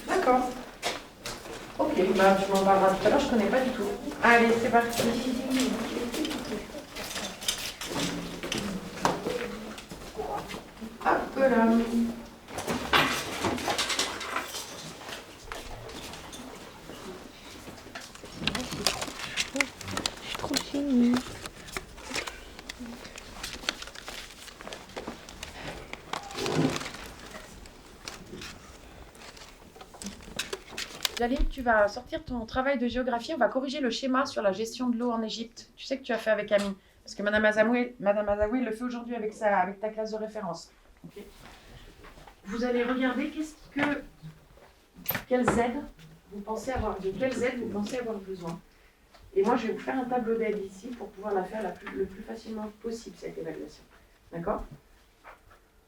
D'accord. Ok, bah tu m'en parleras tout à l'heure, je connais pas du tout. Allez, c'est parti. Hop là. Je suis trop finie. Jaline, tu vas sortir ton travail de géographie. On va corriger le schéma sur la gestion de l'eau en Égypte. Tu sais que tu as fait avec Amine. Parce que Madame Azaoui le fait aujourd'hui avec ta classe de référence. Okay. Vous allez regarder quelles aides vous pensez avoir besoin. Et moi, je vais vous faire un tableau d'aide ici pour pouvoir la faire le plus facilement possible, cette évaluation. D'accord ?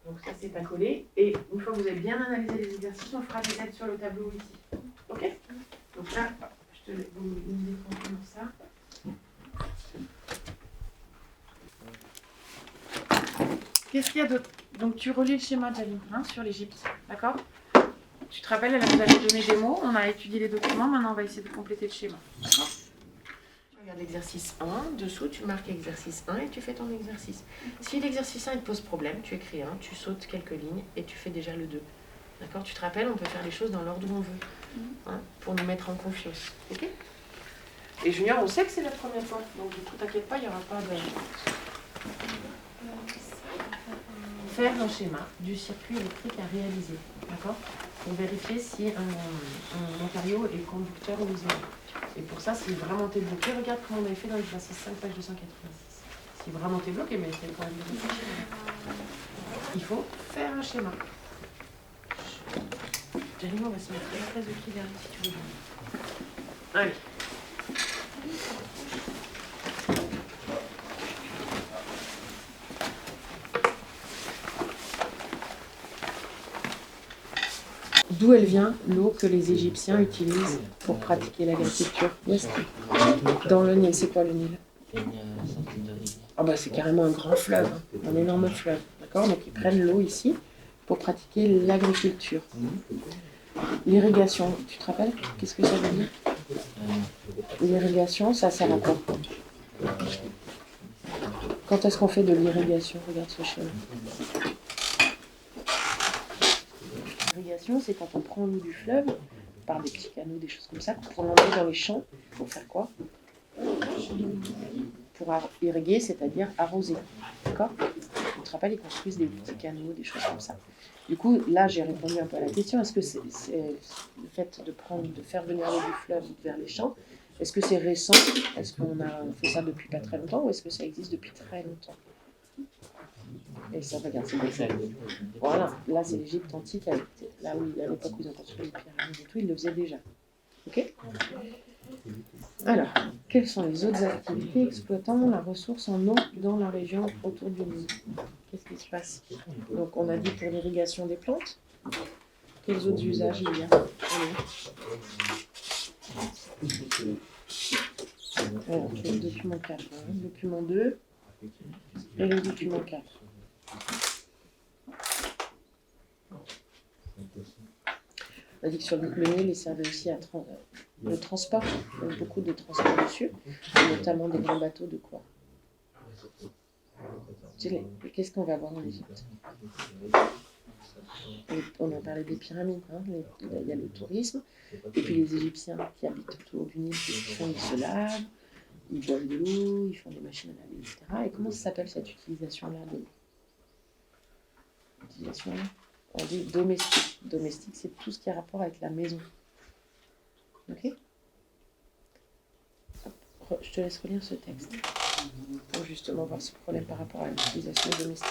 Donc ça, c'est à coller. Et une fois que vous avez bien analysé les exercices, on fera des aides sur le tableau ici. Ok ? Donc là, je te laisse vous décompter ça. Qu'est-ce qu'il y a d'autre ? Donc tu relis le schéma, Jaline, sur l'Égypte. D'accord ? Tu te rappelles, elle vous avait donné des mots, on a étudié les documents, maintenant on va essayer de compléter le schéma. D'accord ? Tu regardes l'exercice 1, dessous tu marques exercice 1 et tu fais ton exercice. Si l'exercice 1 il te pose problème, tu écris 1, tu sautes quelques lignes et tu fais déjà le 2. D'accord ? Tu te rappelles, on peut faire les choses dans l'ordre où on veut, pour nous mettre en confiance. Ok ? Et Junior, on sait que c'est la première fois, donc du coup t'inquiète pas, il n'y aura pas de... Faire un schéma du circuit électrique à réaliser, d'accord ? Pour vérifier si un matériau est conducteur ou isolant. Et pour ça, si vraiment t'es bloqué, regarde comment on avait fait dans l'exercice 5, page 286. Si vraiment t'es bloqué, mais c'est quand même réfléchir. Il faut faire un schéma. Jaline, on va se mettre très au pied derrière si tu veux. Allez. D'où elle vient l'eau que les Égyptiens utilisent pour pratiquer l'agriculture? Dans le Nil, c'est quoi le Nil? Ah bah c'est carrément un grand fleuve, un énorme fleuve, d'accord? Donc ils prennent l'eau ici pour pratiquer l'agriculture. L'irrigation, tu te rappelles? Qu'est-ce que ça veut dire? L'irrigation, ça sert à quoi? Quand est-ce qu'on fait de l'irrigation? Regarde ce schéma. L'irrigation, c'est quand on prend l'eau du fleuve, par des petits canaux, des choses comme ça, pour l'emmener dans les champs. Pour faire quoi? Pour irriguer, c'est-à-dire arroser. D'accord? Tu te rappelles, ils construisent des petits canaux, des choses comme ça. Du coup, là, j'ai répondu un peu à la question. Est-ce que c'est le fait de faire venir l'eau du fleuve vers les champs, est-ce que c'est récent? Est-ce qu'on a fait ça depuis pas très longtemps ou est-ce que ça existe depuis très longtemps? Et ça, regarde, c'est des choses. Voilà, là, c'est l'Égypte antique, là où, à l'époque où ils ont construit les pyramides et tout, ils le faisaient déjà. Ok? Alors, quelles sont les autres activités exploitant la ressource en eau dans la région autour du Nil? Qu'est-ce qui se passe? Donc, on a dit pour l'irrigation des plantes. Quels autres usages il y a? Alors, c'est le document 4, hein. Le document 2 et le document 4. On a dit que sur le Nil, il servait aussi à le transport. Il y a beaucoup de transports dessus, notamment des grands bateaux de quoi? Qu'est-ce qu'on va voir en Égypte? On a parlé des pyramides, hein. Il y a le tourisme, et puis les Égyptiens qui habitent autour du Nil, ils se lavent, ils boivent de l'eau, ils font des machines à laver, etc. Et comment ça s'appelle cette utilisation-là de l'eau? Utilisation-là, on dit domestique. Domestique, c'est tout ce qui a rapport avec la maison. Ok? Je te laisse relire ce texte pour justement voir ce problème par rapport à l'utilisation domestique.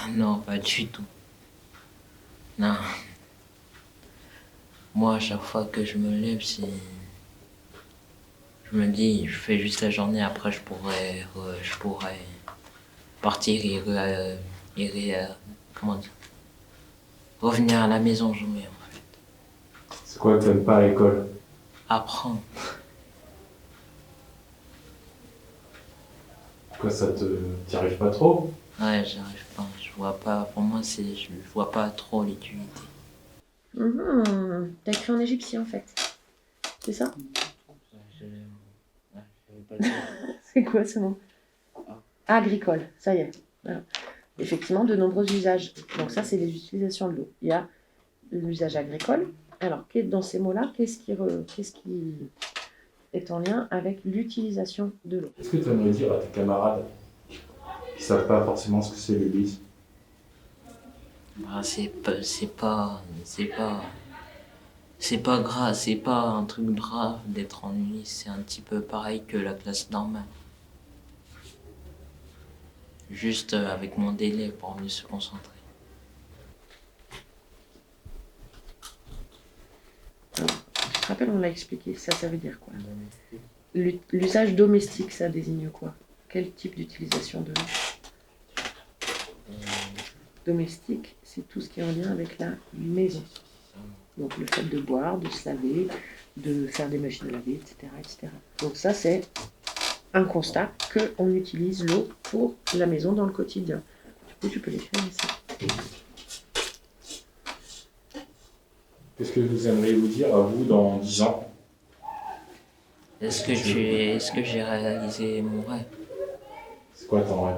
Non, pas du tout. Non. Moi, à chaque fois que je me lève, je me dis, je fais juste la journée, après je pourrais partir comment dire, revenir à la maison jouer, en fait. C'est quoi que t'aimes pas à l'école? Apprendre. Pourquoi t'y arrives pas trop? Ouais, j'arrive pas. Je vois pas, pour moi, je vois pas trop l'utilité. T'as écrit en égyptien en fait. C'est ça? C'est quoi ce mot? Agricole, ça y est. Voilà. Effectivement, de nombreux usages. Donc ça, c'est les utilisations de l'eau. Il y a l'usage agricole. Alors, dans ces mots-là, qu'est-ce qui est en lien avec l'utilisation de l'eau? Est-ce que tu aimerais dire à tes camarades qui savent pas forcément ce que c'est l'église? Bah, c'est pas grave, c'est pas un truc grave d'être ennuyé, c'est un petit peu pareil que la classe normale. Juste avec moins d'élèves pour mieux se concentrer. Alors, tu te rappelles, on l'a expliqué, ça veut dire quoi? L'usage domestique, ça désigne quoi? Quel type d'utilisation de l'eau? Domestique, c'est tout ce qui est en lien avec la maison. Donc le fait de boire, de se laver, de faire des machines à laver, etc. etc. Donc ça, c'est un constat qu'on utilise l'eau pour la maison dans le quotidien. Du coup, tu peux l'écrire ici. Qu'est-ce que vous aimeriez vous dire à vous dans 10 ans? Est-ce que j'ai réalisé mon rêve? C'est quoi ton rêve?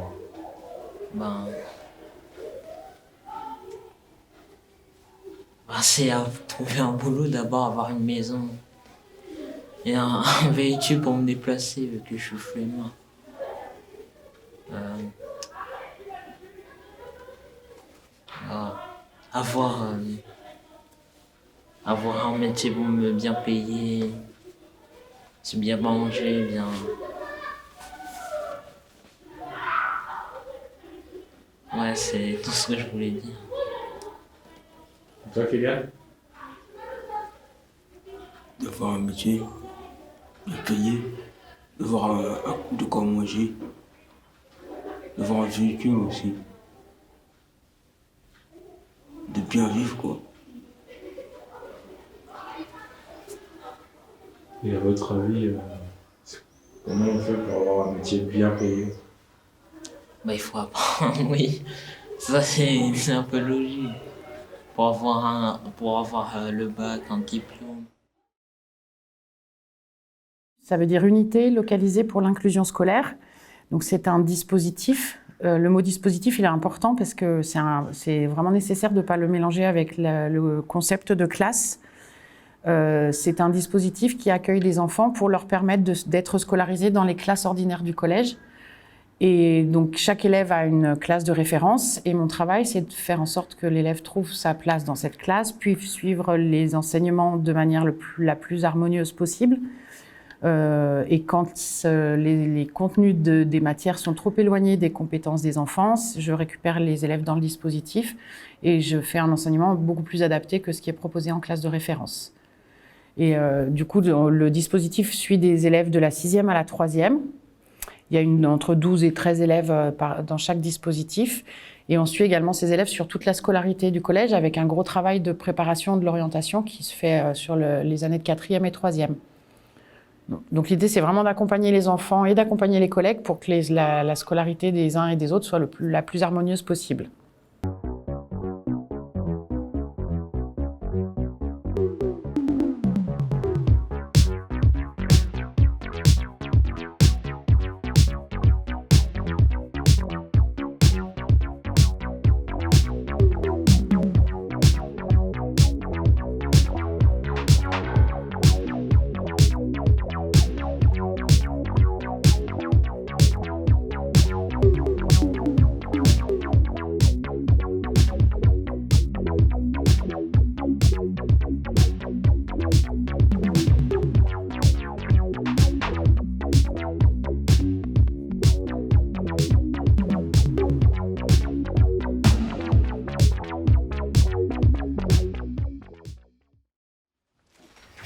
C'est à trouver un boulot, d'abord avoir une maison et un véhicule pour me déplacer vu que je suis flemmard. Avoir un métier pour me bien payer, se bien manger, bien. Ouais, c'est tout ce que je voulais dire. Et toi, Kélian? D'avoir un métier, de payer, d'avoir un coup de quoi manger, d'avoir un véhicule aussi, de bien vivre quoi. Et à votre avis, comment on fait pour avoir un métier bien payé? Il faut apprendre, oui. Ça, c'est un peu logique. Pour avoir le bac, un diplôme. Ça veut dire unité localisée pour l'inclusion scolaire. Donc c'est un dispositif. Le mot dispositif, il est important parce que c'est vraiment nécessaire de ne pas le mélanger avec le concept de classe. C'est un dispositif qui accueille des enfants pour leur permettre d'être scolarisés dans les classes ordinaires du collège. Et donc, chaque élève a une classe de référence. Et mon travail, c'est de faire en sorte que l'élève trouve sa place dans cette classe, puisse suivre les enseignements de manière la plus harmonieuse possible. Et quand les contenus des matières sont trop éloignés des compétences des enfants, je récupère les élèves dans le dispositif et je fais un enseignement beaucoup plus adapté que ce qui est proposé en classe de référence. Et du coup, le dispositif suit des élèves de la 6e à la 3e. Il y a entre 12 et 13 élèves dans chaque dispositif. Et on suit également ces élèves sur toute la scolarité du collège avec un gros travail de préparation de l'orientation qui se fait sur les années de 4e et 3e. Donc l'idée, c'est vraiment d'accompagner les enfants et d'accompagner les collègues pour que la scolarité des uns et des autres soit la plus harmonieuse possible.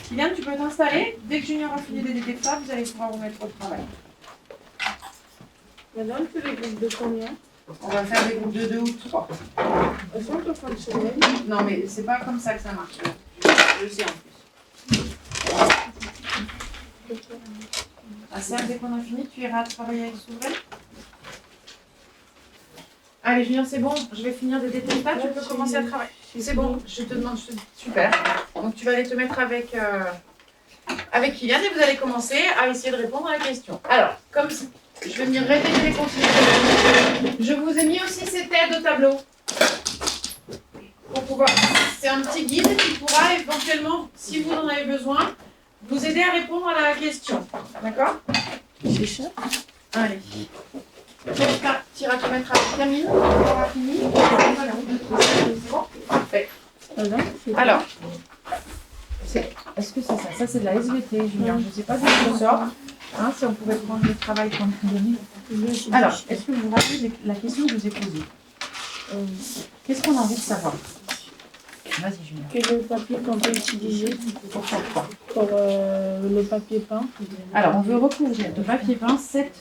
Kylian, tu peux t'installer. Dès que Junior a fini de détecter, vous allez pouvoir vous mettre au travail. Madame, tu fais des groupes de combien? On va faire des groupes de 2 ou 3. Elles sont en fin de semaine. Non, mais c'est pas comme ça que ça marche. Je sais en plus. Ah, c'est dès qu'on a fini, tu iras travailler avec Souverain. Allez, Junior, c'est bon. Je vais finir de détecter. Tu peux commencer à travailler. C'est bon, je te demande. Super. Donc, tu vas aller te mettre avec Kylian et vous allez commencer à essayer de répondre à la question. Alors, comme ça, je vais venir répéter les consignes. Je vous ai mis aussi cette aide au tableau. Pour pouvoir. C'est un petit guide qui pourra éventuellement, si vous en avez besoin, vous aider à répondre à la question. D'accord? C'est ça. Allez. Tu iras te mettre avec Camille. On aura fini. C'est bon? Parfait. Alors, est-ce que c'est ça? Ça, c'est de la SVT, Julien. Je ne sais pas d'où ça sort. Hein, si on pouvait prendre le travail qu'on a donné. Alors, est-ce que vous vous rappelez la question que je vous ai posée? Qu'est-ce qu'on a envie de savoir? Vas-y, Julien. Quel est le papier qu'on peut utiliser Pour faire quoi? pour le papier peint? Alors, on veut recouvrir de papier peint cette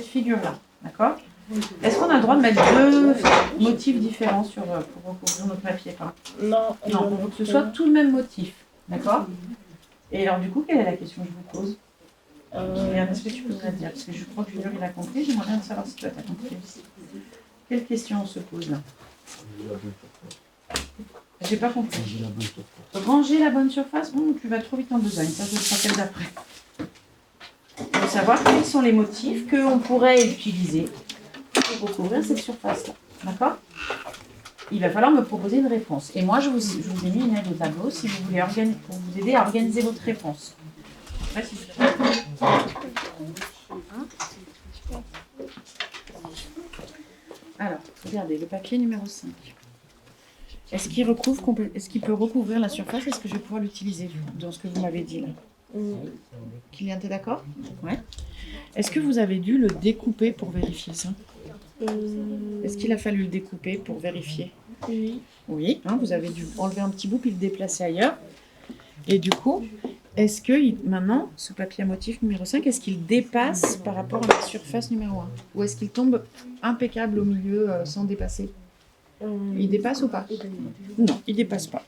figure-là. D'accord? Est-ce qu'on a le droit de mettre 2 motifs différents pour recouvrir notre papier peint? Non. Non, on veut que ce soit tout le même motif. D'accord? Et alors, du coup, quelle est la question que je vous pose? Est-ce que tu peux me la dire? Parce que je crois que Junior, il a compris. J'aimerais bien savoir si toi, tu as compris aussi. Quelle question on se pose là? J'ai pas compris. Ranger la bonne surface? Tu vas trop vite en besogne. Ça, je ferai celle d'après. Il faut savoir quels sont les motifs qu'on pourrait utiliser pour recouvrir cette surface-là. D'accord? Il va falloir me proposer une réponse. Et moi, je vous ai mis une aide au tableau si vous voulez pour vous aider à organiser votre réponse. Alors, regardez, le papier numéro 5. Est-ce qu'il peut recouvrir la surface? Est-ce que je vais pouvoir l'utiliser dans ce que vous m'avez dit là? Kylian, t'es d'accord? Ouais. Est-ce que vous avez dû le découper pour vérifier ça? Est-ce qu'il a fallu le découper pour vérifier? Oui. Oui, hein, vous avez dû enlever un petit bout puis le déplacer ailleurs. Et du coup, est-ce que maintenant, ce papier à motif numéro 5, est-ce qu'il dépasse par rapport à la surface numéro 1? Ou est-ce qu'il tombe impeccable au milieu sans dépasser? Il dépasse ou pas? Non, il dépasse pas.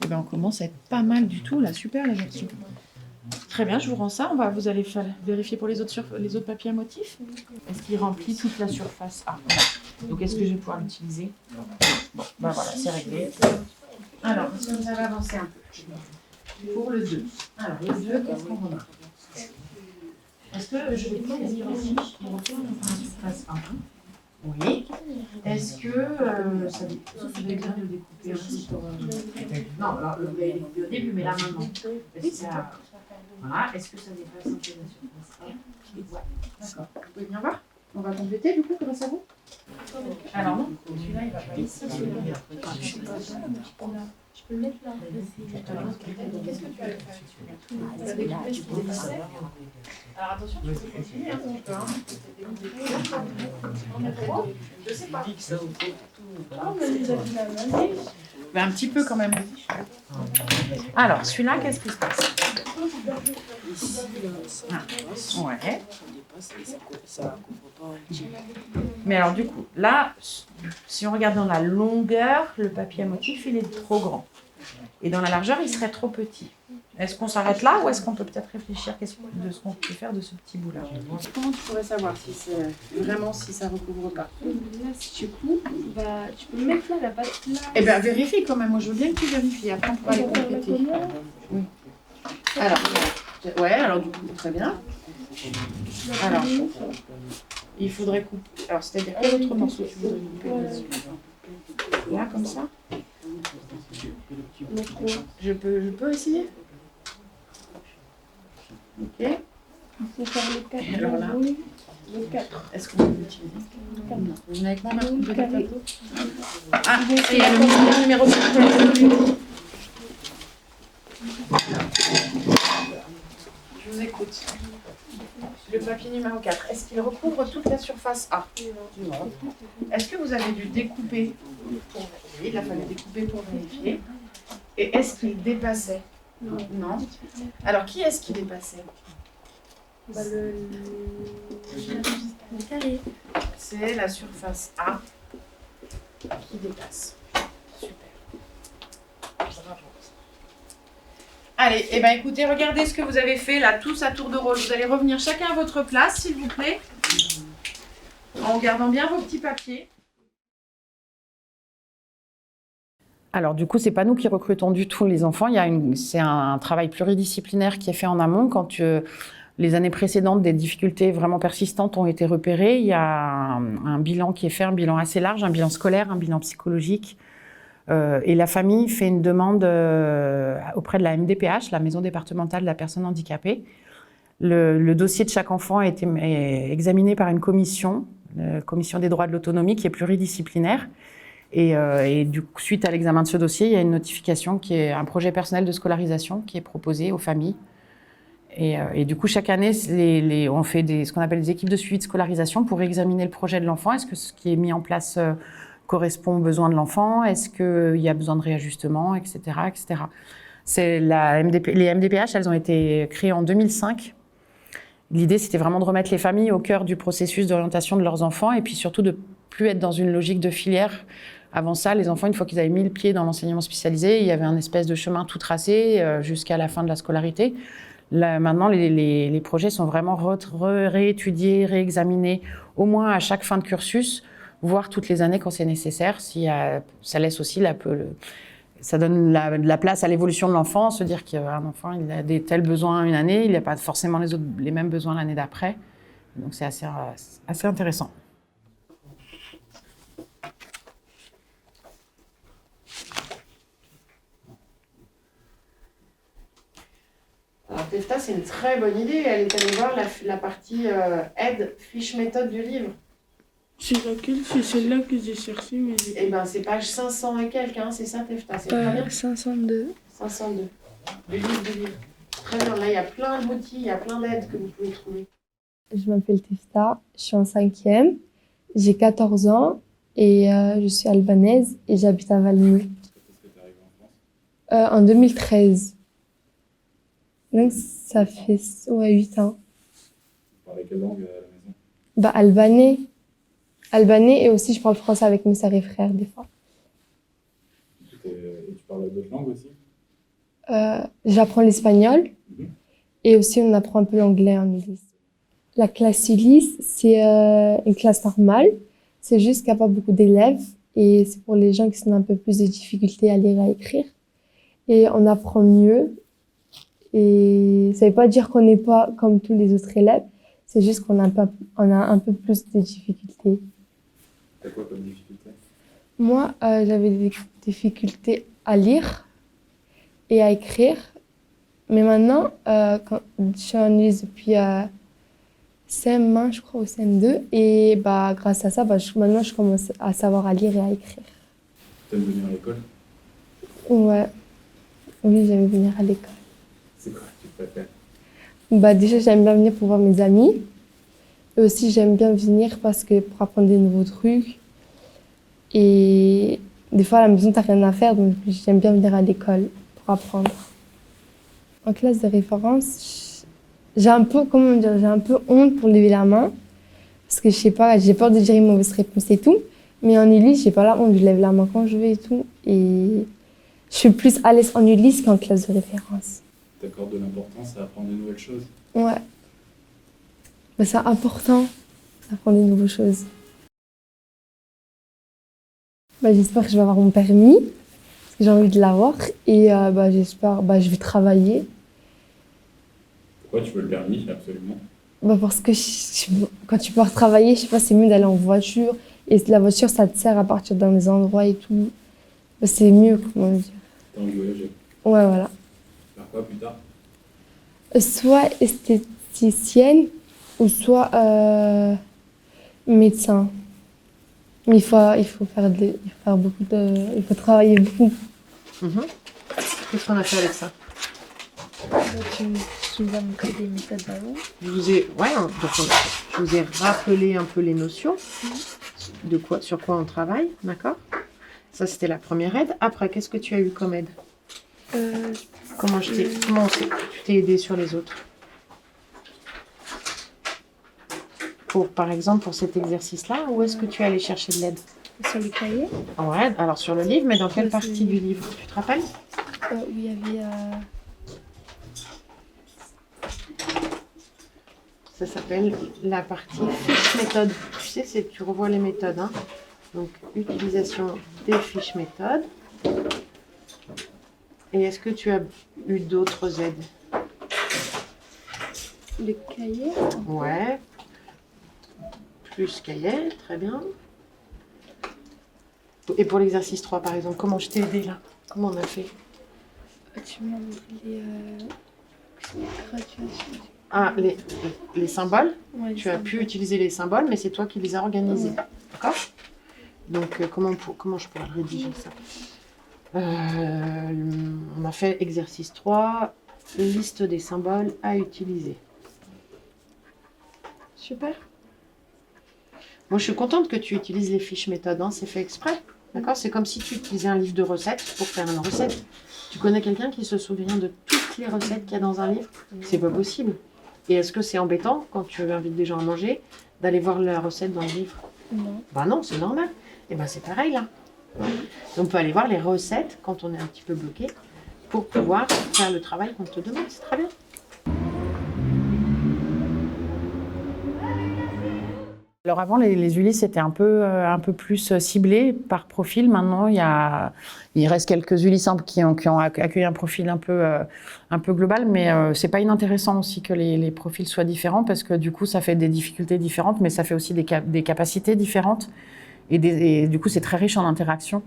Et ben, on commence à être pas mal du tout là, super la version. Très bien, je vous rends ça. Vous allez vérifier pour les autres papiers à motif. Est-ce qu'il remplit toute la surface? Ah, non. Donc est-ce que je vais pouvoir l'utiliser? Bon, ben voilà, c'est réglé. Alors, est-ce que vous avez avancé un peu? Pour le 2. Alors, le 2, qu'est-ce qu'on remarque? Est-ce que je vais prendre les ici pour faire la surface 1? Oui. Est-ce que ça vous voulez bien le découper aussi pour, non, alors vous l'avez découpé au début, mais là maintenant. Est-ce que ça, voilà. Est-ce que ça dépasse un peu la surface? Ouais. D'accord. Vous pouvez venir voir? On va compléter du coup, grâce à vous. Alors non, celui-là il va pas ici. Je peux le mettre là. Qu'est-ce que tu as fait? Tu as découpé ce qui dépassait. Alors attention, tu peux continuer un petit peu. Je sais pas. Ah, on a déjà vu la même. Mais un petit peu quand même. Alors, celui-là, qu'est-ce qui se passe? Ah, ouais. Mais alors, du coup, là, si on regarde dans la longueur, le papier à motif, il est trop grand. Et dans la largeur, il serait trop petit. Est-ce qu'on s'arrête là ou est-ce qu'on peut peut-être réfléchir de ce qu'on peut faire de ce petit bout-là? Comment tu pourrais savoir si c'est vraiment si ça recouvre pas? Là, si tu coupes, bah, tu peux le mettre là, la patte là. Eh bien, vérifie quand même. Moi, je veux bien que tu vérifies. Après, on pourra les compléter. Oui. Alors, ouais, alors du coup, très bien. Alors, il faudrait couper. Alors, c'est-à-dire quel autre morceau tu voudrais couper? Là, comme ça? Je peux essayer? Ok. Il faut faire le 4. Alors là, le 4. est-ce qu'on peut l'utiliser? Non. Vous venez avec moi, on va couper le carré. tableau. Ah, et il y a le numéro 5. Je vous écoute. Le papier numéro 4, est-ce qu'il recouvre toute la surface A? Non. Est-ce que vous avez dû découper pour vérifier? Il a fallu découper pour vérifier. Et est-ce qu'il dépassait? Non. Alors, qui est-ce qui dépassait? Bah, le carré. C'est la surface A qui dépasse. Super. Bravo. Allez, eh ben écoutez, regardez ce que vous avez fait là, tous à tour de rôle. Vous allez revenir chacun à votre place, s'il vous plaît, en gardant bien vos petits papiers. Alors du coup, c'est pas nous qui recrutons du tout les enfants. C'est un travail pluridisciplinaire qui est fait en amont. Quand les années précédentes, des difficultés vraiment persistantes ont été repérées, il y a un bilan qui est fait, un bilan assez large, un bilan scolaire, un bilan psychologique. Et la famille fait une demande auprès de la MDPH, la Maison départementale de la personne handicapée. Le dossier de chaque enfant est examiné par une commission, la commission des droits de l'autonomie, qui est pluridisciplinaire. Et du coup, suite à l'examen de ce dossier, il y a une notification qui est un projet personnel de scolarisation qui est proposé aux familles. Et du coup, chaque année, on fait ce qu'on appelle des équipes de suivi de scolarisation pour examiner le projet de l'enfant. Est-ce que ce qui est mis en place correspond aux besoins de l'enfant? Est-ce qu'il y a besoin de réajustement, etc., etc. Les MDPH, elles ont été créées en 2005. L'idée, c'était vraiment de remettre les familles au cœur du processus d'orientation de leurs enfants et puis surtout de plus être dans une logique de filière. Avant ça, les enfants, une fois qu'ils avaient mis le pied dans l'enseignement spécialisé, il y avait un espèce de chemin tout tracé jusqu'à la fin de la scolarité. Là, maintenant, les projets sont vraiment réétudiés, réexaminés, au moins à chaque fin de cursus, voire toutes les années quand c'est nécessaire. Ça laisse aussi ça donne de la place à l'évolution de l'enfant, se dire qu'un enfant il a tels besoins une année, il n'a pas forcément les mêmes besoins l'année d'après. Donc c'est assez intéressant. Alors Testa, c'est une très bonne idée. Elle est allée voir la partie aide, fiche méthode du livre. C'est laquelle? C'est celle-là que j'ai cherché, mais j'ai... Eh bien, c'est page 500 et quelques, hein, c'est ça, Tefta, c'est très bien. 502. 502. Le livre. Très bien, là, il y a plein d'outils, il y a plein d'aides que vous pouvez trouver. Je m'appelle Tefta, je suis en 5e, j'ai 14 ans et je suis albanaise et j'habite à Valmy. Est-ce que tu es arrivée en France? En 2013. Donc ça fait 8 ans. Tu parlais quelle langue à la maison? Bah, albanais. Albanais et aussi je parle français avec mes sœurs et frères des fois. Et tu parles d'autres langues aussi? J'apprends l'espagnol et aussi on apprend un peu l'anglais en église. La classe Ulysse, c'est une classe normale. C'est juste qu'il n'y a pas beaucoup d'élèves et c'est pour les gens qui ont un peu plus de difficultés à lire et à écrire. Et on apprend mieux. Et ça ne veut pas dire qu'on n'est pas comme tous les autres élèves. C'est juste qu'on a un peu plus de difficultés. T'as quoi comme difficulté? Moi, j'avais des difficultés à lire et à écrire. Mais maintenant, quand je suis en Ulysse depuis CM1, je crois, ou CM2, et bah, grâce à ça, maintenant, je commence à savoir à lire et à écrire. T'aimes venir à l'école? Ouais, oui, j'aime venir à l'école. C'est quoi que tu préfères? Bah, déjà, j'aime bien venir pour voir mes amis. Et aussi, j'aime bien venir parce que pour apprendre des nouveaux trucs. Et des fois, à la maison, t'as rien à faire, donc j'aime bien venir à l'école pour apprendre. En classe de référence, j'ai un peu, comment dire, j'ai un peu honte pour lever la main. Parce que je sais pas, j'ai peur de dire une mauvaise réponse et tout. Mais en Ulysse, j'ai pas la honte, je lève la main quand je veux et tout. Et je suis plus à l'aise en Ulysse qu'en classe de référence. T'accordes de l'importance à apprendre de nouvelles choses? Ouais. Bah, c'est important d'apprendre des nouvelles choses. Bah, j'espère que je vais avoir mon permis, parce que j'ai envie de l'avoir. Et bah, j'espère, bah, je vais travailler. Pourquoi tu veux le permis, absolument? Bah, parce que quand tu pars travailler, je sais pas, c'est mieux d'aller en voiture. Et la voiture, ça te sert à partir dans les endroits et tout. Bah, c'est mieux, comment dire. T'as envie de voyager? Ouais, voilà. Faire quoi plus tard? Soit esthéticienne, ou soit médecin. Mais il faut travailler beaucoup. Qu'est-ce qu'on a fait avec ça? Tu nous as montré des méthodes d'avant. Je vous ai rappelé un peu les notions sur quoi on travaille, d'accord? Ça, c'était la première aide. Après, qu'est-ce que tu as eu comme aide? Comment tu t'es aidé sur les autres? Par exemple, pour cet exercice-là, où est-ce que tu es allé chercher de l'aide? Sur le cahier, Ouais, alors sur le livre, mais dans quelle Ouais, partie c'est- du livre? Tu te rappelles? où il y avait Ça s'appelle la partie fiche méthode. Tu sais, tu revois les méthodes, hein. Donc, utilisation des fiches méthodes. Et est-ce que tu as eu d'autres aides? le cahier. Ouais. Plus cahier, très bien. Et pour l'exercice 3, par exemple, comment je t'ai aidé là? Comment on a fait? Tu m'as montré les graduations. Ah, les symboles. Ouais, Tu as pu utiliser les symboles, mais c'est toi qui les as organisés. D'accord? Donc, comment je pourrais rédiger ça? On a fait exercice 3, liste des symboles à utiliser. Super. Moi, je suis contente que tu utilises les fiches méthodes, hein, c'est fait exprès. D'accord? C'est comme si tu utilisais un livre de recettes pour faire une recette. Tu connais quelqu'un qui se souvient de toutes les recettes qu'il y a dans un livre? C'est pas possible. Et est-ce que c'est embêtant, quand tu invites des gens à manger, d'aller voir la recette dans le livre? Non. Bah non, c'est normal. Et ben c'est pareil là. Donc on peut aller voir les recettes quand on est un petit peu bloqué pour pouvoir faire le travail qu'on te demande. C'est très bien. Alors avant, les Ulysses étaient un peu plus ciblés par profil. Maintenant, il reste quelques Ulysses qui ont accueilli un profil un peu global, mais c'est pas inintéressant aussi que les profils soient différents parce que du coup, ça fait des difficultés différentes, mais ça fait aussi des capacités différentes. Et du coup, c'est très riche en interaction.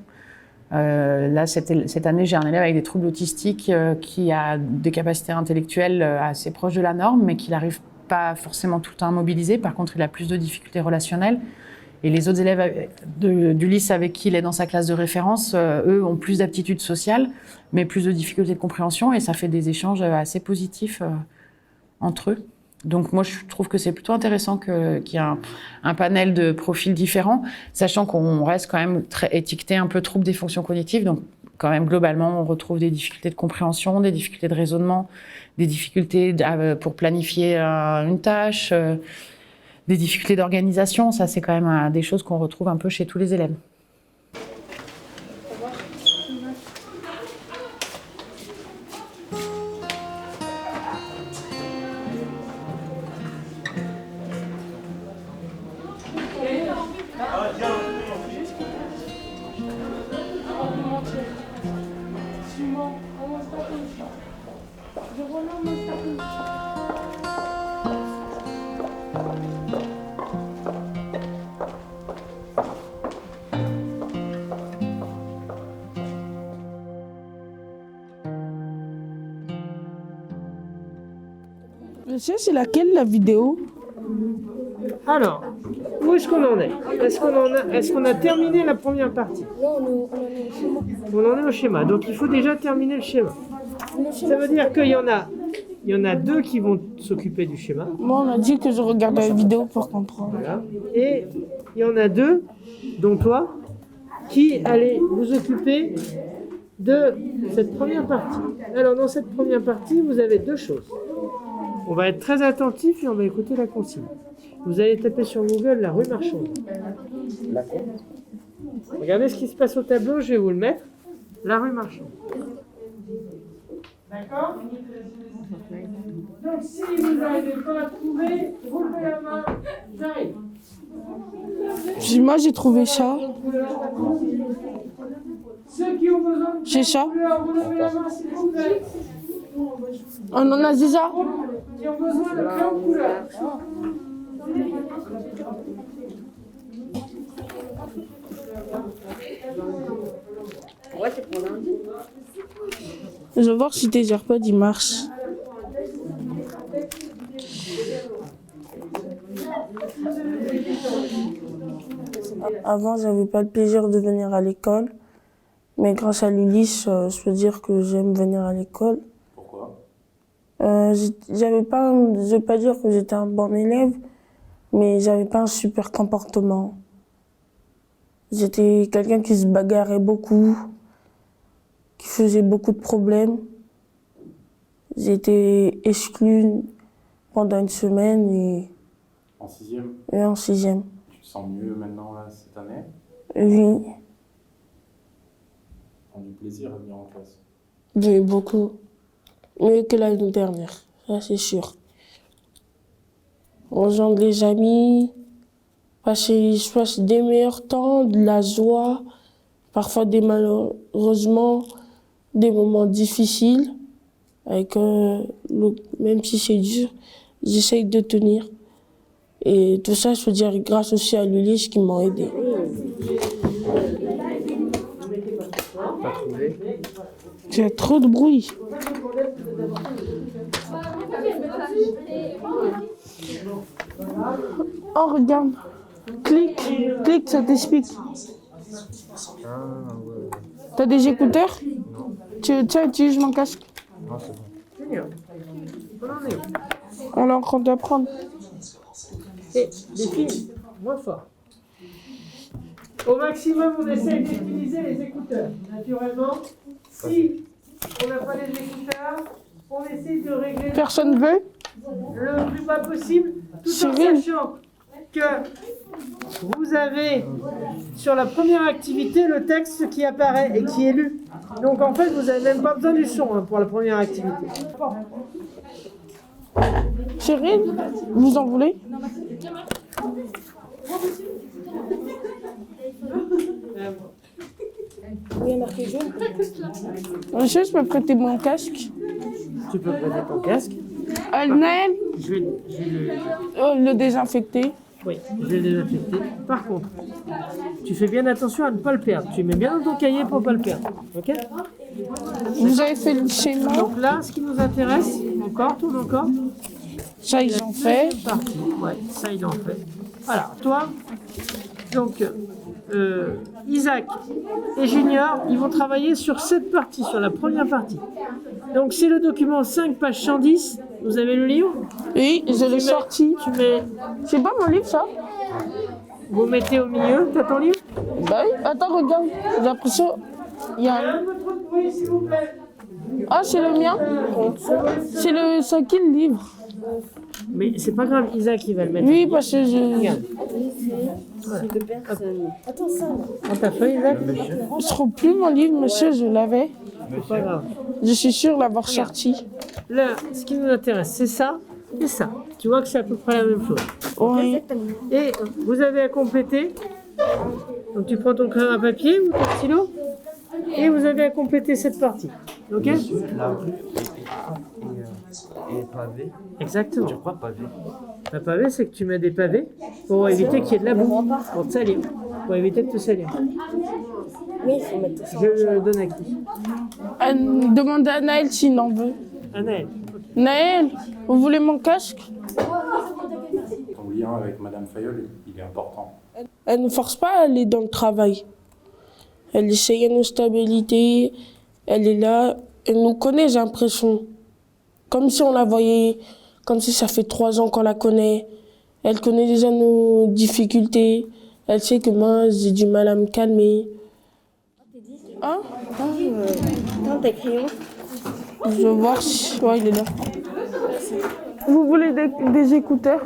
Là, cette année, j'ai un élève avec des troubles autistiques qui a des capacités intellectuelles assez proches de la norme, mais qui n'arrive pas forcément tout le temps à mobiliser. Par contre, il a plus de difficultés relationnelles. Et les autres élèves d'Ulysse avec qui il est dans sa classe de référence, eux, ont plus d'aptitudes sociales, mais plus de difficultés de compréhension. Et ça fait des échanges assez positifs entre eux. Donc moi, je trouve que c'est plutôt intéressant qu'il y ait un panel de profils différents, sachant qu'on reste quand même étiqueté un peu trouble des fonctions cognitives. Donc quand même, globalement, on retrouve des difficultés de compréhension, des difficultés de raisonnement, des difficultés pour planifier une tâche, des difficultés d'organisation. Ça, c'est quand même des choses qu'on retrouve un peu chez tous les élèves. Monsieur, c'est laquelle la vidéo? Alors, où est-ce qu'on en est? Est-ce qu'on a terminé la première partie? Non, on en est au schéma. On en est au schéma, donc il faut déjà terminer le schéma. Ça veut dire qu'il y en a deux qui vont s'occuper du schéma. Moi, on m'a dit que je regarde la vidéo pour comprendre. Voilà. Et il y en a deux, dont toi, qui allez vous occuper de cette première partie. Alors, dans cette première partie, vous avez deux choses. On va être très attentif et on va écouter la consigne. Vous allez taper sur Google la rue Marchande. Regardez ce qui se passe au tableau, je vais vous le mettre. La rue Marchande. D'accord? Donc, si vous n'arrivez pas à trouver, vous levez la main, j'arrive. Moi, j'ai trouvé ça. Ceux qui ont besoin de J'ai ça. couleur, vous levez la main, s'il vous plaît. On en a déjà. Qui ont besoin de plein de couleurs. Je vais voir si tes AirPods ils marchent. Avant, j'avais pas le plaisir de venir à l'école. Mais grâce à l'Ulysse, je peux dire que j'aime venir à l'école. Pourquoi? Je vais pas dire que j'étais un bon élève, mais j'avais pas un super comportement. J'étais quelqu'un qui se bagarrait beaucoup, qui faisait beaucoup de problèmes. J'étais exclu pendant une semaine En 6e, et en 6e. tu te sens mieux maintenant là, cette année? Oui, Tu as du plaisir à venir en classe? j'ai eu beaucoup. Mieux que l'année dernière, ça c'est sûr. Rejoindre les amis, je passe des meilleurs temps, de la joie, parfois malheureusement des moments difficiles, avec même si c'est dur, j'essaye de tenir. Et tout ça, je peux dire grâce aussi à l'Ulysse qui m'a aidé. J'ai trop de bruit. Oh, regarde. Clique, ça t'explique. T'as des écouteurs? Tiens, utilise mon casque. Génial. On en est où? On est en train d'apprendre. Et les filles, moins fort. Au maximum, on essaye d'utiliser les écouteurs. Naturellement, si on n'a pas les écouteurs, on essaye de régler Personne veut? le plus bas possible, tout en Cyril. sachant que vous avez sur la première activité le texte qui apparaît et qui est lu. Donc en fait, vous n'avez même pas besoin du son pour la première activité. Cyril, vous en voulez? Monsieur, je peux prêter mon casque? Tu peux prêter ton casque. Naël, Je vais le... le désinfecter. Oui, je vais le désinfecter. Par contre, tu fais bien attention à ne pas le perdre. Tu mets bien dans ton cahier pour ne pas le perdre. Ok? Vous avez fait le schéma? Donc là, ce qui nous intéresse, tourne encore. Ça, ils ont fait. Parti. Ouais, ça, ils l'ont fait. Voilà, toi, donc, Isaac et Junior, ils vont travailler sur cette partie, sur la première partie. Donc, c'est le document 5, page 110. Vous avez le livre? Oui, je l'ai sorti. C'est pas mon livre, ça? Vous mettez au milieu. T'as ton livre? Bah oui. Attends, regarde. J'ai l'impression... Il y a Un peu trop de bruit, s'il vous plaît. Ah, c'est le mien? C'est qui le livre? Mais c'est pas grave, Isaac, il va le mettre. Oui, parce que je... Regarde. C'est de personne. Attends, ça. Dans ta feuille, Isaac? Je trouve plus mon livre, monsieur, je l'avais. C'est pas grave. Je suis sûre l'avoir sorti. Là, ce qui nous intéresse, c'est ça et ça. Tu vois que c'est à peu près la même chose. Oui. Et vous avez à compléter. Donc tu prends ton crayon à papier ou ton stylo et vous avez à compléter cette partie. Ok? La rue est pavée. Exactement. Je crois pavée. Un pavé, c'est que tu mets des pavés pour éviter qu'il y ait de la boue, pour te salir, pour éviter de te salir. Oui, il faut mettre ça. Je le donne à qui? Demande à Naël s'il en veut. À Naël. Ok. Naël, vous voulez mon casque? Ton lien avec Madame Fayolle, il est important. Elle ne force pas à aller dans le travail. Elle essaye nos stabilité, elle est là, elle nous connaît, j'ai l'impression. Comme si on la voyait, comme si ça fait 3 ans qu'on la connaît. Elle connaît déjà nos difficultés. Elle sait que moi, j'ai du mal à me calmer. Hein? Dans tes crayons. Je vais voir si... Ouais, il est là. Vous voulez des écouteurs?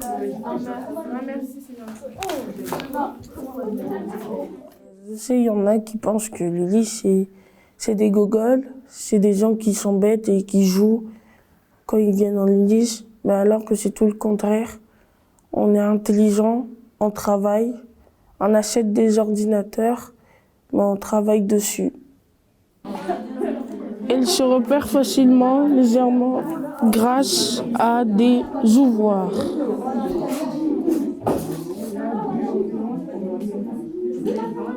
Je sais, il y en a qui pensent que le lit, c'est des gogoles, c'est des gens qui sont bêtes et qui jouent quand ils viennent en Ulysse, mais alors que c'est tout le contraire. On est intelligent, on travaille, on achète des ordinateurs, mais on travaille dessus. Elle se repère facilement, légèrement, grâce à des ouvroirs.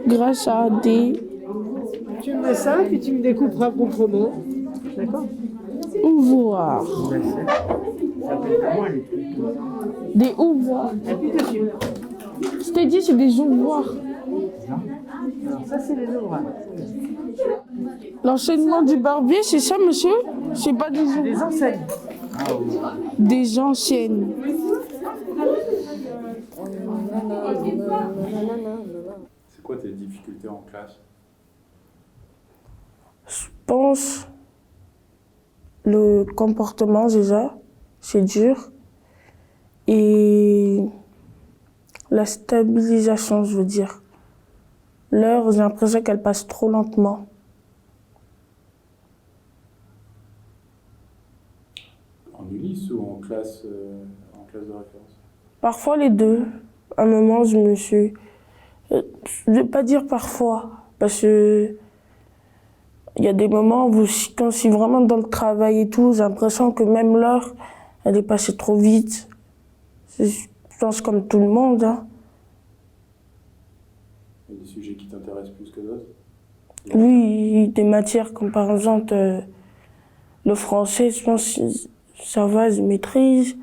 Grâce à des Tu me mets ça, puis tu me découperas proprement. D'accord? ouvroirs. Des ouvroirs. Appuie dessus. Je t'ai dit, c'est des ouvroirs. Alors ça, c'est les ouvrages. L'enseignement du barbier, c'est ça, monsieur? C'est pas des ouvroirs. Des enseignes. Des anciennes. C'est quoi tes difficultés en classe? Je pense le comportement déjà, c'est dur. Et la stabilisation, je veux dire. L'heure, j'ai l'impression qu'elle passe trop lentement. En Ulysse ou en classe de référence? Parfois les deux. À un moment, je me suis... Je vais pas dire parfois, parce que il y a des moments où quand je suis vraiment dans le travail et tout, j'ai l'impression que même l'heure, elle est passée trop vite. Je pense comme tout le monde. Hein. Il y a des sujets qui t'intéressent plus que d'autres? Oui, des matières comme par exemple le français, je pense que ça va, je maîtrise.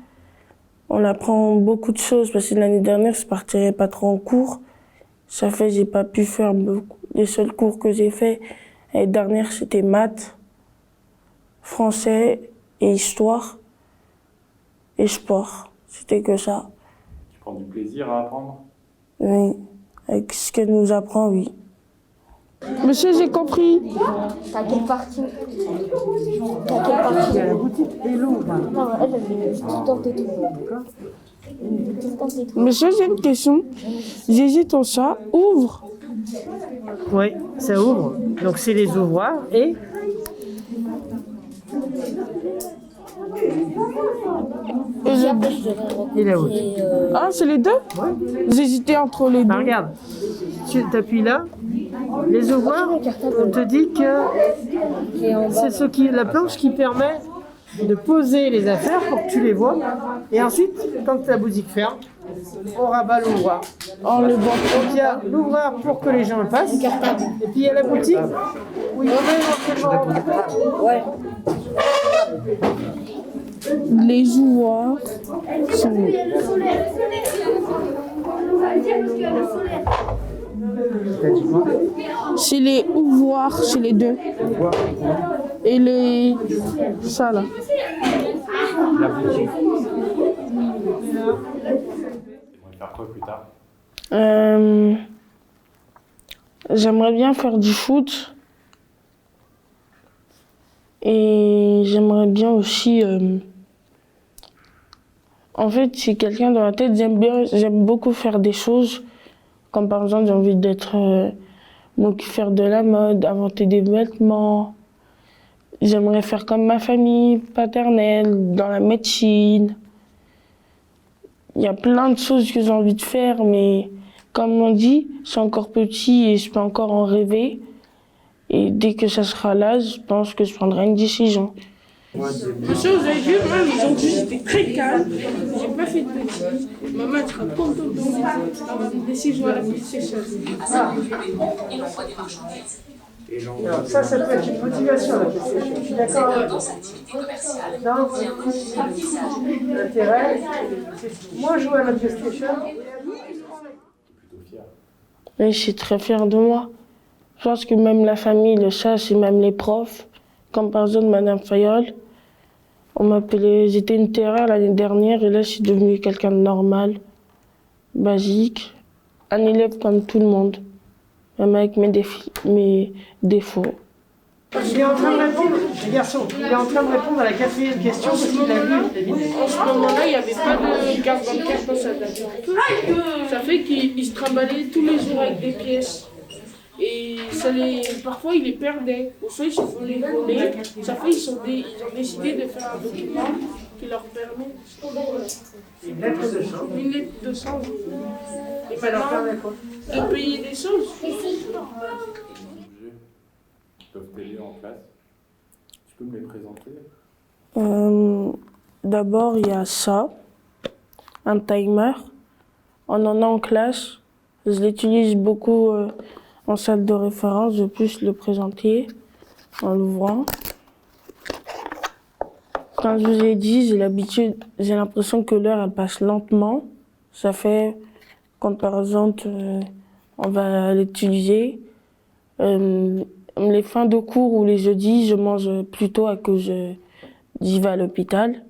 On apprend beaucoup de choses parce que l'année dernière, je partirais pas trop en cours. Ça fait j'ai pas pu faire beaucoup. Les seuls cours que j'ai fait l'année dernière, c'était maths, français et histoire et sport. C'était que ça. Tu prends du plaisir à apprendre? Oui, avec ce qu'elle nous apprend, oui. Monsieur, j'ai compris. T'as quelle partie? T'as quelle partie? Il y a la boutique et l'ouvre. Non, elle avait tout dans tes trous. Tout dans tes trous. Monsieur, j'ai une question. Gégé, ton chat ouvre. Oui, ça ouvre. Donc c'est les ouvroirs et et la haute. Ah, c'est les deux? J'hésitais entre les deux. Bah, regarde, tu t'appuies là. Les ouvroirs, on te dit que c'est la planche qui permet de poser les affaires pour que tu les vois. Et ensuite, quand la boutique ferme, on rabat l'ouvroir. Oh, le bon. Donc il y a l'ouvroir pour que les gens passent. Et puis il y a la boutique où il faut éventuellement... Ouais. Les ouvroirs sont... C'est les ouvroirs, c'est les deux. Et les... ça là. La boutique. Tu vas faire quoi plus tard? J'aimerais bien faire du foot. Et j'aimerais bien aussi... En fait, je suis quelqu'un dans la tête, j'aime beaucoup faire des choses. Comme par exemple, j'ai envie d'être... faire de la mode, inventer des vêtements. J'aimerais faire comme ma famille paternelle, dans la médecine. Il y a plein de choses que j'ai envie de faire, mais comme on dit, je suis encore petit et je peux encore en rêver. Et dès que ça sera là, je pense que je prendrai une décision. Monsieur, vous avez vu, moi, aujourd'hui, j'étais très calme. J'ai pas fait de bêtises. Maman, elle sera contente de moi. D'avoir une décision à la petite sécheuse. Il envoie des marchandises. Alors, ça peut être une motivation, la PlayStation. Je suis d'accord avec toi. Non, l'intérêt, moi, jouer à la PlayStation. Et je suis très fière de moi. Je pense que même la famille le sache et même les profs, comme par exemple Madame Fayol. On m'appelait, j'étais une terreur l'année dernière et là je suis devenue quelqu'un de normal, basique, un élève comme tout le monde, même avec mes défauts. Il est en train de répondre, les garçons, il est en train de répondre à la 4e question parce qu'il a vu la vidéo. En ce moment-là, il n'y avait pas de carte bancaire dans sa date. Ça fait qu'il se trimballait tous les jours avec des pièces. Et parfois, il les perdait. Ou soit ils se font les voler. Ça fait qu'ils ont décidé de faire un document qui leur permet Une lettre de change. une lettre de change. Et Ça leur maintenant, permet quoi? de payer des choses. Qui peuvent t'aider en classe. Tu peux me les présenter? D'abord, il y a ça, un timer. On en a en classe. Je l'utilise beaucoup en salle de référence. Je peux le présenter en l'ouvrant. Comme je vous ai dit, j'ai l'impression que l'heure elle passe lentement. Ça fait, quand par exemple, on va l'utiliser, les fins de cours ou les jeudis, je mange plus tôt à cause j'y vais à l'hôpital.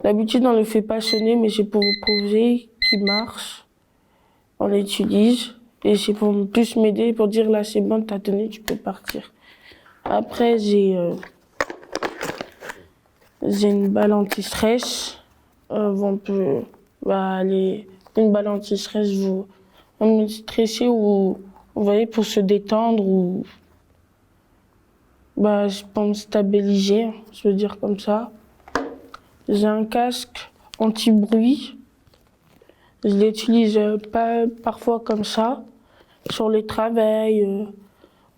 D'habitude, on le fait pas sonner, mais c'est pour vous prouver qu'il marche. On l'utilise et c'est pour plus m'aider, pour dire là c'est bon, t'as tenu, tu peux partir. Après, j'ai une balle anti-stress. Une balle anti-stress, on me stresser ou, vous voyez, pour se détendre ou pour me stabiliser, je veux dire comme ça. J'ai un casque anti-bruit. Je l'utilise parfois comme ça, sur les travails,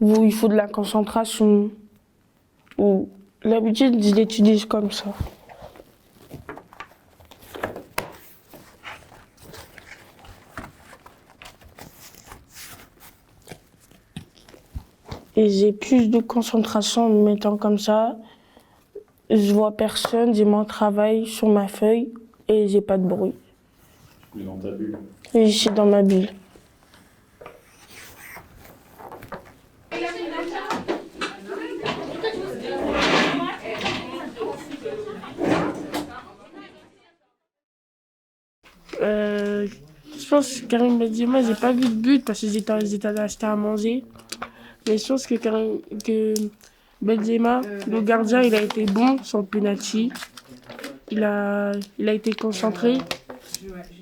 où il faut de la concentration. Ou l'habitude, je l'utilise comme ça. Et j'ai plus de concentration en me mettant comme ça. Je vois personne, j'ai mon travail sur ma feuille et j'ai pas de bruit. Tu es dans ta bulle. Oui, je suis dans ma bulle. Je pense que Karim Benzema, j'ai pas vu de but parce que j'étais allé acheter à manger. Mais je pense que Benzema, le gardien, il a été bon sur le penalty. Il a été concentré.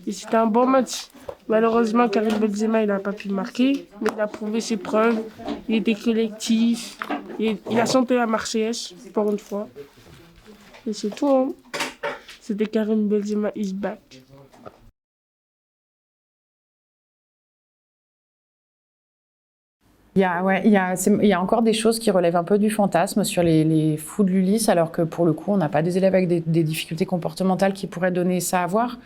Et c'était un bon match. Malheureusement, Karim Benzema, il n'a pas pu marquer, mais il a prouvé ses preuves. Il était collectif. Il a chanté la Marseillaise, pour une fois. Et c'est tout. Hein. C'était Karim Benzema is back. Il y a encore des choses qui relèvent un peu du fantasme sur les fous de l'Ulysse, alors que pour le coup, on n'a pas des élèves avec des difficultés comportementales qui pourraient donner ça à voir.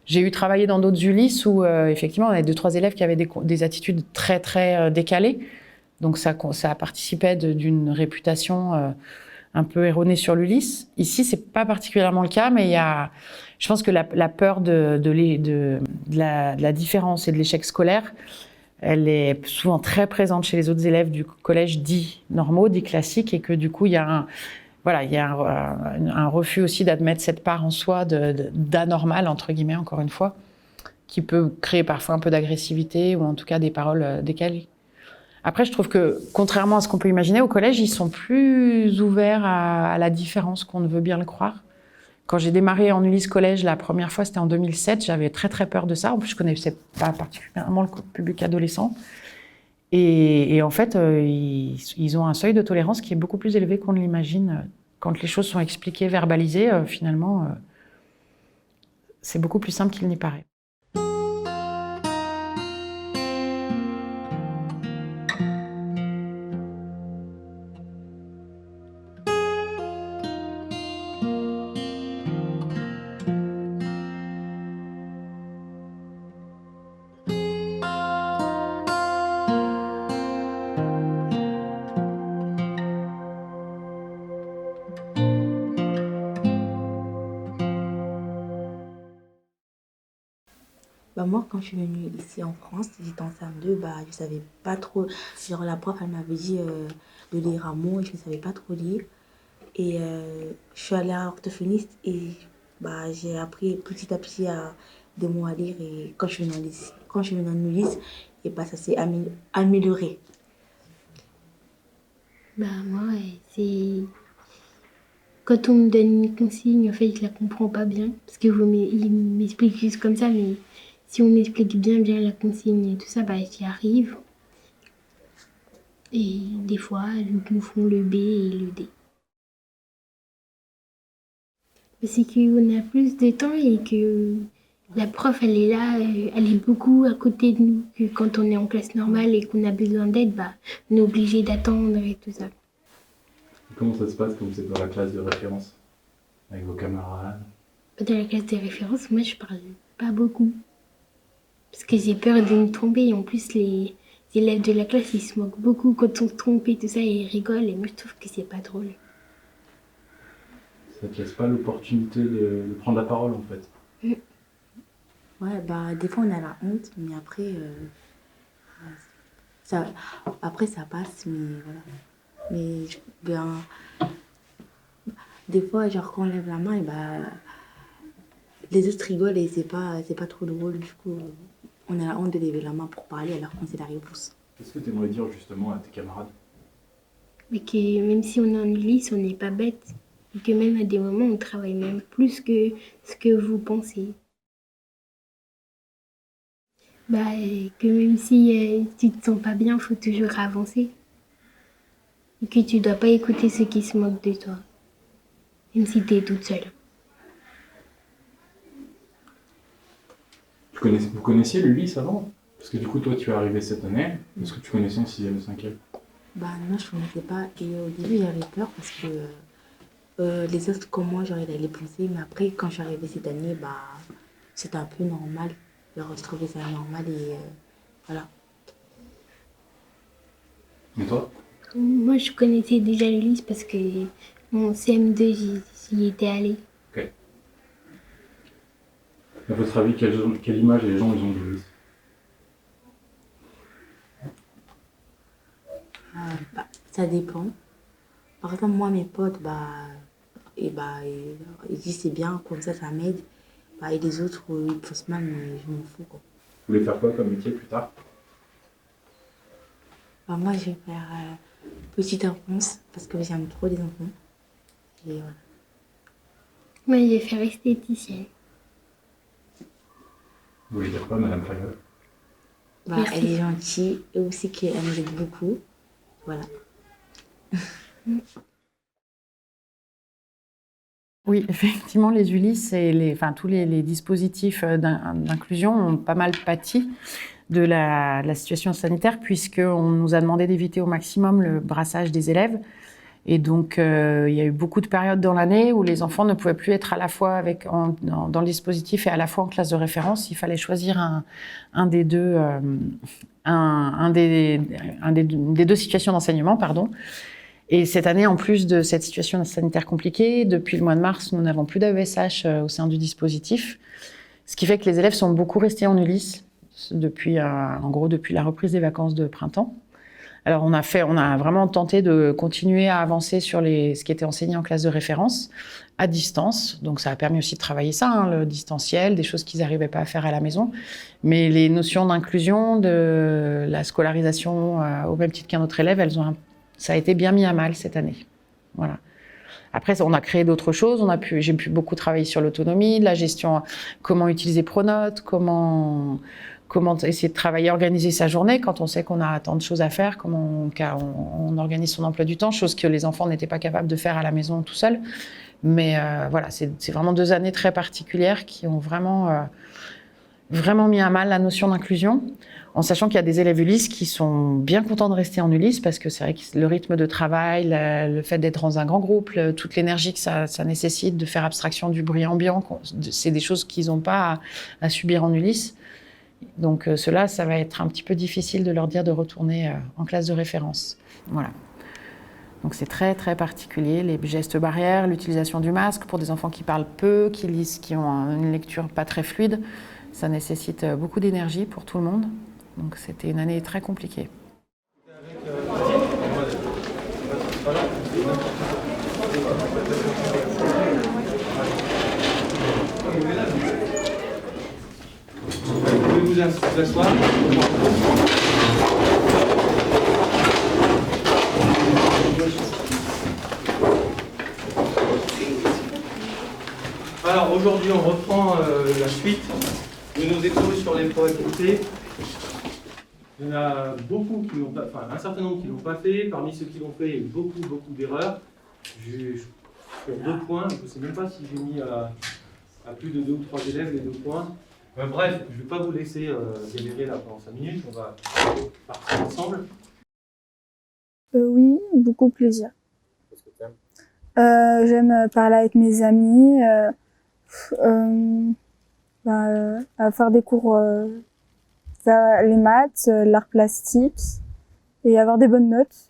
J'ai eu travaillé dans d'autres Ulysse où, effectivement, on avait 2-3 élèves qui avaient des attitudes très, très décalées. Donc, ça participait d'une réputation un peu erronée sur l'Ulysse. Ici, c'est pas particulièrement le cas, mais je pense que la peur de la différence et de l'échec scolaire, elle est souvent très présente chez les autres élèves du collège dits normaux, dits classiques, et que du coup, il y a un refus aussi d'admettre cette part en soi d'anormal, entre guillemets, encore une fois, qui peut créer parfois un peu d'agressivité ou en tout cas des paroles décalées. Après, je trouve que, contrairement à ce qu'on peut imaginer, au collège, ils sont plus ouverts à la différence qu'on ne veut bien le croire. Quand j'ai démarré en Ulysse Collège la première fois, c'était en 2007, j'avais très très peur de ça. En plus, je connaissais pas particulièrement le public adolescent. Et en fait, ils ont un seuil de tolérance qui est beaucoup plus élevé qu'on ne l'imagine. Quand les choses sont expliquées, verbalisées, finalement, c'est beaucoup plus simple qu'il n'y paraît. Bah moi, quand je suis venue ici en France, j'étais en CM2, bah je savais pas trop. Genre la prof, elle m'avait dit de lire un mot et je ne savais pas trop lire. Et je suis allée à l'orthophoniste et bah j'ai appris petit à petit des mots à lire. Et quand je suis venue en Ulysse, et bah ça s'est amélioré. Bah moi, c'est... Quand on me donne une consigne, en fait, je la comprends pas bien. Parce que il m'explique juste comme ça, mais si on m'explique bien la consigne et tout ça, bah j'y arrive. Et des fois, je confonds le B et le D. C'est qu'on a plus de temps et que la prof, elle est là, elle est beaucoup à côté de nous. Que quand on est en classe normale et qu'on a besoin d'aide, bah, on est obligé d'attendre et tout ça. Comment ça se passe quand vous êtes dans la classe de référence avec vos camarades? Dans la classe de référence, moi, je parle pas beaucoup. Parce que j'ai peur de me tromper. Et en plus, les élèves de la classe, ils se moquent beaucoup quand on se trompe et tout ça, et ils rigolent. Et moi, je trouve que c'est pas drôle. Ça te laisse pas l'opportunité de prendre la parole en fait. Ouais, bah des fois on a la honte, mais après, ça passe, mais voilà. Mais bien, des fois, genre quand on lève la main, et bah, les autres rigolent et c'est pas trop drôle. Du coup, on a la honte de lever la main pour parler alors qu'on sait la réponse. Qu'est-ce que tu aimerais dire justement à tes camarades? Mais que même si on est en Ulysse, on n'est pas bête. Et que même à des moments, on travaille même plus que ce que vous pensez. Bah, que même si tu te sens pas bien, il faut toujours avancer. Et que tu dois pas écouter ceux qui se moquent de toi. Même si tu es toute seule. Vous connaissiez l'Ulysse avant? Parce que du coup, toi, tu es arrivé cette année. Est-ce que tu connaissais en 6e et 5e? Bah non, je connaissais pas. Et au début, j'avais peur parce que les autres comme moi, genre, ils allaient penser. Mais après, quand je suis arrivée cette année, bah, c'était un peu normal. Genre, je trouvais ça normal et voilà. Et toi? Moi, je connaissais déjà l'Ulysse parce que mon CM2, j'y étais allée. Ok. À votre avis, quelle image les gens ils ont de l'Ulysse? Bah, ça dépend. Par exemple, moi, mes potes, ils disent c'est bien, comme ça m'aide. Bah, et les autres, ils pensent mal, mais je m'en fous, quoi. Vous voulez faire quoi comme métier plus tard? Bah, moi, je vais faire petite enfance, parce que j'aime trop les enfants. Et voilà. Moi, je vais faire esthéticienne. Vous voulez dire quoi, Madame Fayol? Bah, elle est gentille et aussi qu'elle nous aide beaucoup. Voilà. Oui, effectivement, les Ulysse et tous les dispositifs d'inclusion ont pas mal pâti de la situation sanitaire, puisqu'on nous a demandé d'éviter au maximum le brassage des élèves. Et donc, il y a eu beaucoup de périodes dans l'année où les enfants ne pouvaient plus être à la fois dans le dispositif et à la fois en classe de référence. Il fallait choisir un des deux situations d'enseignement, pardon. Et cette année, en plus de cette situation sanitaire compliquée, depuis le mois de mars, nous n'avons plus d'AESH au sein du dispositif, ce qui fait que les élèves sont beaucoup restés en Ulysse depuis la reprise des vacances de printemps. Alors, on a vraiment tenté de continuer à avancer sur ce qui était enseigné en classe de référence à distance. Donc, ça a permis aussi de travailler ça, le distanciel, des choses qu'ils n'arrivaient pas à faire à la maison. Mais les notions d'inclusion, de la scolarisation au même titre qu'un autre élève, ça a été bien mis à mal cette année. Voilà. Après, on a créé d'autres choses. J'ai pu beaucoup travailler sur l'autonomie, la gestion, comment utiliser Pronote, comment essayer de travailler, organiser sa journée quand on sait qu'on a tant de choses à faire, comment on organise son emploi du temps, chose que les enfants n'étaient pas capables de faire à la maison tout seuls. Mais voilà, c'est vraiment 2 années très particulières qui ont vraiment mis à mal la notion d'inclusion, en sachant qu'il y a des élèves Ulysse qui sont bien contents de rester en Ulysse parce que c'est vrai que le rythme de travail, le fait d'être dans un grand groupe, toute l'énergie que ça nécessite de faire abstraction du bruit ambiant, c'est des choses qu'ils n'ont pas à subir en Ulysse. Donc cela, ça va être un petit peu difficile de leur dire de retourner en classe de référence. Voilà. Donc c'est très très particulier, les gestes barrières, l'utilisation du masque pour des enfants qui parlent peu, qui lisent, qui ont une lecture pas très fluide. Ça nécessite beaucoup d'énergie pour tout le monde. Donc c'était une année très compliquée. Vous pouvez vous asseoir. Alors aujourd'hui on reprend la suite de nos études sur les probabilités. Il y en a beaucoup qui l'ont pas, enfin un certain nombre qui l'ont pas fait. Parmi ceux qui l'ont fait, il y a eu beaucoup d'erreurs. Sur 2 points, je ne sais même pas si j'ai mis à plus de 2 ou 3 élèves les 2 points. Bref, je ne vais pas vous laisser galérer là pendant 5 minutes, on va partir ensemble. Oui, beaucoup plaisir. Qu'est-ce que tu aimes? J'aime parler avec mes amis, à faire des cours, faire les maths, l'art plastique et avoir des bonnes notes.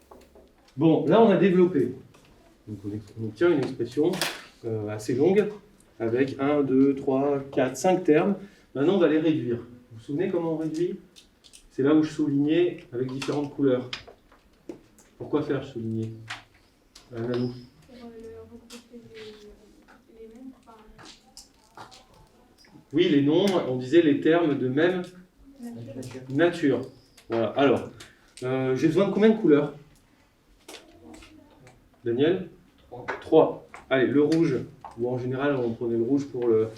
Bon, là on a développé. Donc on obtient une expression assez longue avec 1, 2, 3, 4, 5 termes. Maintenant on va les réduire. Vous vous souvenez comment on réduit? C'est là où je soulignais avec différentes couleurs. Pourquoi faire souligner Nanou? Oui, les noms, on disait les termes de même nature. Voilà. Alors, j'ai besoin de combien de couleurs? Daniel? 3. Allez, le rouge. Ou en général, on prenait le rouge pour le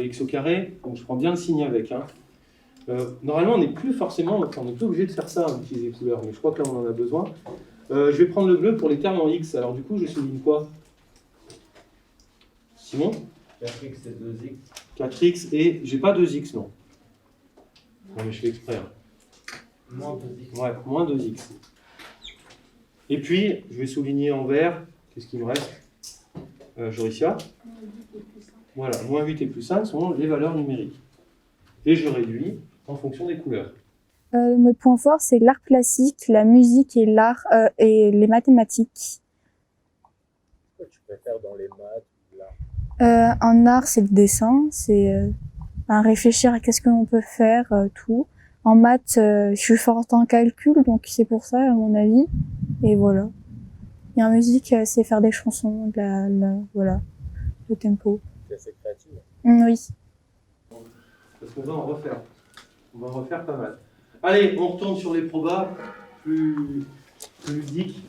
x au carré. Donc je prends bien le signe avec. Hein. Normalement, on n'est plus forcément, on n'est plus obligé de faire ça, d'utiliser les couleurs. Mais je crois que là, on en a besoin. Je vais prendre le bleu pour les termes en x. Alors du coup, je souligne quoi? Simon? 4x c'est 2x. 4x et j'ai pas 2x, non. Non, mais je fais exprès. Hein. Moins 2x. Ouais, moins 2x. Et puis, je vais souligner en vert. Qu'est-ce qu'il me reste? Joricia? Voilà, moins 8 et plus 5 sont les valeurs numériques. Et je réduis en fonction des couleurs. Mes points forts, c'est l'art classique, la musique et l'art et les mathématiques. Quoi tu préfères dans les maths ou l'art? En art, c'est le dessin, c'est réfléchir à qu'est-ce que l'on peut faire, tout. En maths, je suis forte en calcul, donc c'est pour ça, à mon avis. Et voilà. Et en musique, c'est faire des chansons, voilà, le tempo. C'est assez créatif. Oui. Parce qu'on va en refaire. On va en refaire pas mal. Allez, on retourne sur les probas plus ludiques.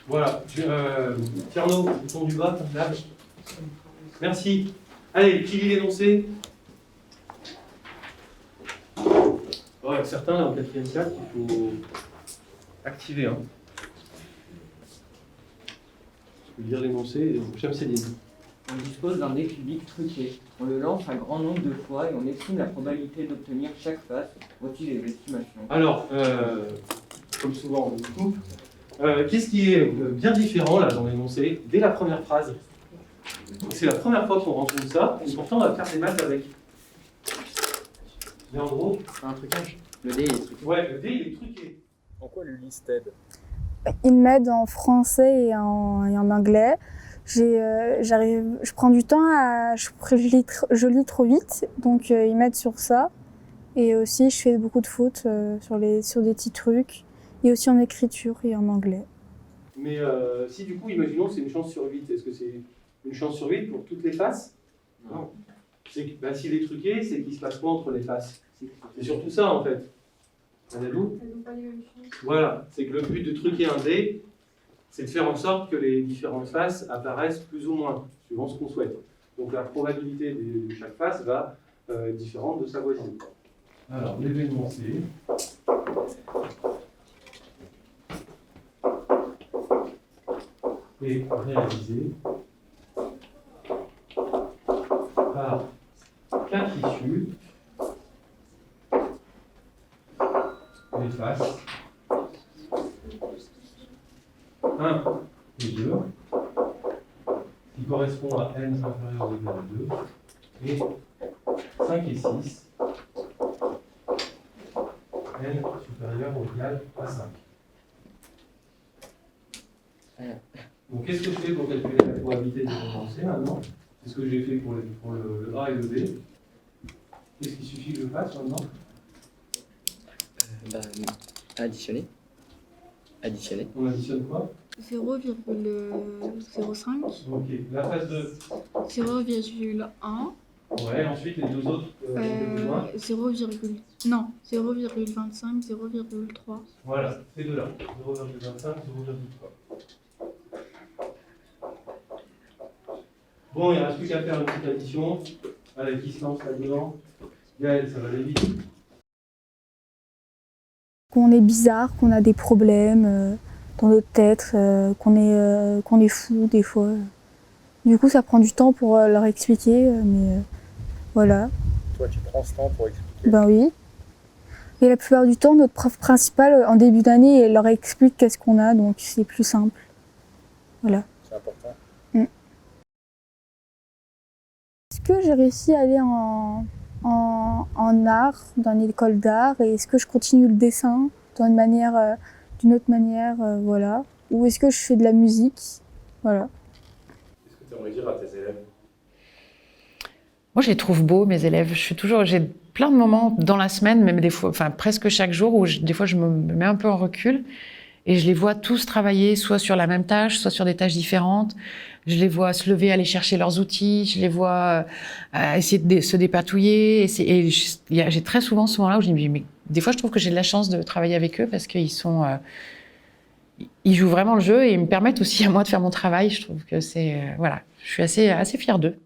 Voilà. Tierno, bouton du bas, là. Merci. Allez, qui lit l'énoncé? Ouais, certains, là, en 4e 4, il faut activer. Hein. Je peux lire l'énoncé. Chamseddine. On dispose d'un dé cubique truqué. On le lance un grand nombre de fois et on estime la probabilité d'obtenir chaque face. Voici les estimations. Alors, comme souvent, on coupe. Qu'est-ce qui est bien différent là dans l'énoncé dès la première phrase? C'est la première fois qu'on rencontre ça, et pourtant on va faire des maths avec. Leandro? Un trucage. Le dé il est truqué. Ouais, le dé il est truqué. En quoi l'Ulysse t'aide? Il m'aide en français et en anglais. Je prends du temps je lis trop vite, donc il m'aide sur ça. Et aussi, je fais beaucoup de fautes sur des petits trucs, et aussi en écriture et en anglais. Mais si du coup, imaginons que c'est une chance sur 8, est-ce que c'est une chance sur 8 pour toutes les faces? Non. S'il est truqué, c'est qu'il se passe quoi entre les faces? C'est surtout ça en fait. Annalou? Voilà, c'est que le but de truquer un dé, c'est de faire en sorte que les différentes faces apparaissent plus ou moins, suivant ce qu'on souhaite. Donc la probabilité de chaque face va être différente de sa voisine. Alors, l'événement c'est... est réalisé par 4 issues, les faces 1 et 2, qui correspond à n inférieur ou égal à 2, et 5 et 6, n supérieur ou égal à 5. Donc qu'est-ce que je fais pour calculer la probabilité de commencer maintenant? C'est ce que j'ai fait pour le A et le B. Qu'est-ce qu'il suffit que je fasse maintenant? Additionner. Additionner. On additionne quoi? 0,05. Ok. La phase 2. 0,1. Ouais, ensuite les deux autres. 0,25, 0,3. Voilà, ces deux-là. 0,25, 0,3. Bon, il ne reste plus qu'à faire une petite addition. Allez, qui se lance là-dedans? Gaël, ça va aller vite. Qu'on est bizarre, qu'on a des problèmes dans notre tête, qu'on est fou des fois. Du coup, ça prend du temps pour leur expliquer, mais voilà. Toi, tu prends ce temps pour expliquer? Ben oui. Et la plupart du temps, notre prof principal, en début d'année, elle leur explique qu'est-ce qu'on a, donc c'est plus simple. Voilà. C'est important. Est-ce que j'ai réussi à aller en art, dans une école d'art, et est-ce que je continue le dessin d'une autre manière, voilà. Ou est-ce que je fais de la musique, voilà. Qu'est-ce que tu aimerais dire à tes élèves? Moi, je les trouve beaux, mes élèves. J'ai plein de moments dans la semaine, même des fois, enfin presque chaque jour, où des fois je me mets un peu en recul et je les vois tous travailler, soit sur la même tâche, soit sur des tâches différentes. Je les vois se lever, aller chercher leurs outils. Je les vois essayer de se dépatouiller. J'ai très souvent ce moment-là où je me dis, mais des fois, je trouve que j'ai de la chance de travailler avec eux parce qu'ils ils jouent vraiment le jeu et ils me permettent aussi à moi de faire mon travail. Je trouve que voilà, je suis assez fière d'eux.